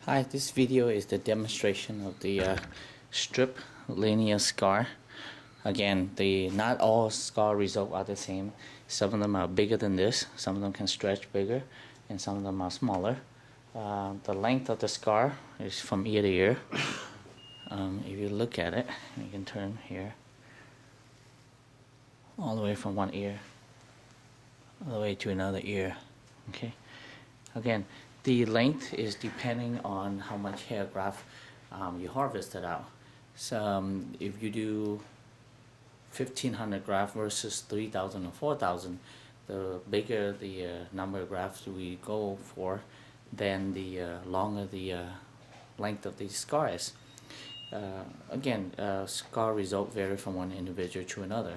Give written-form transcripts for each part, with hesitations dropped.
Hi, this video is the demonstration of the strip linear scar. Again, not all scar results are the same. Some of them are bigger than this, some of them can stretch bigger, and some of them are smaller. The length of the scar is from ear to ear. If you look at it, you can turn here, all the way from one ear, all the way to another ear. Okay. Again, the length is depending on how much hair graft you harvested out. So if you do 1,500 graft versus 3,000 or 4,000, the bigger the number of grafts we go for, then the longer the length of the scar is. Again, scar result vary from one individual to another.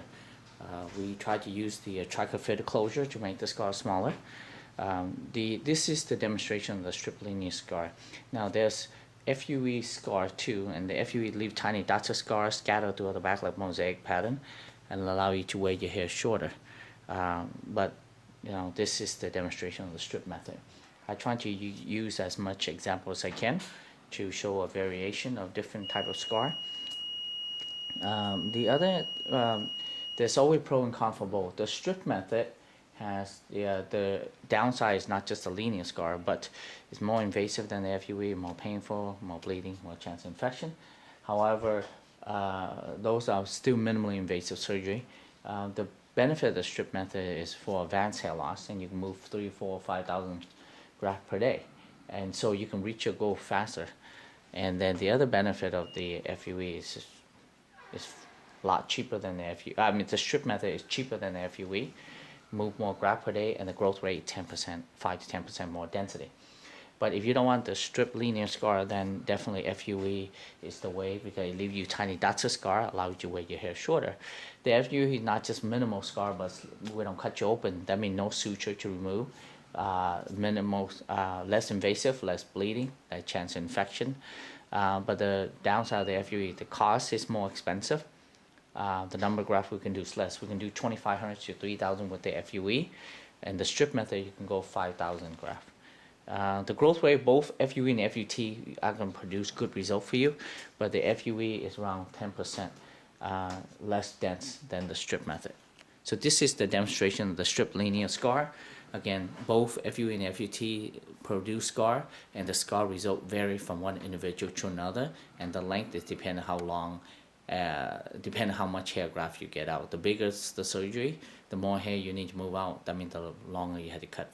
We try to use the trichophytic closure to make the scar smaller. This is the demonstration of the strip linear scar. Now there's FUE scar too, and the FUE leave tiny dots of scars scattered throughout the back like mosaic pattern and allow you to wear your hair shorter. But this is the demonstration of the strip method. I try to use as much example as I can to show a variation of different type of scar. There's always pro and con for both. The strip method has the downside is not just a linear scar, but it's more invasive than the FUE, more painful, more bleeding, more chance of infection. However, those are still minimally invasive surgery. The benefit of the strip method is for advanced hair loss, and you can move 3,000, 4,000, 5,000 grafts per day, and so you can reach your goal faster. And then the other benefit of the FUE is a lot cheaper than the FUE. I mean, the strip method is cheaper than the FUE. Move more graft per day, and the growth rate 10%, 5 to 10% more density. But if you don't want the strip linear scar, then definitely FUE is the way, because it leaves you tiny dots of scar, allows you to wear your hair shorter. The FUE is not just minimal scar, but we don't cut you open. That means no suture to remove, minimal, less invasive, less bleeding, less chance of infection. But the downside of the FUE, the cost is more expensive. The number of grafts we can do is less. We can do 2,500 to 3,000 with the FUE, and the strip method you can go 5,000 grafts. The growth rate, both FUE and FUT, are going to produce good result for you, but the FUE is around 10% less dense than the strip method. So this is the demonstration of the strip linear scar. Again, both FUE and FUT produce scar, and the scar result vary from one individual to another, and the length is depending how long. Depending on how much hair graft you get out. The bigger the surgery, the more hair you need to move out. That means the longer you had to cut.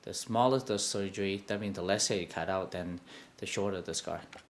The smaller the surgery, that means the less hair you cut out, then the shorter the scar.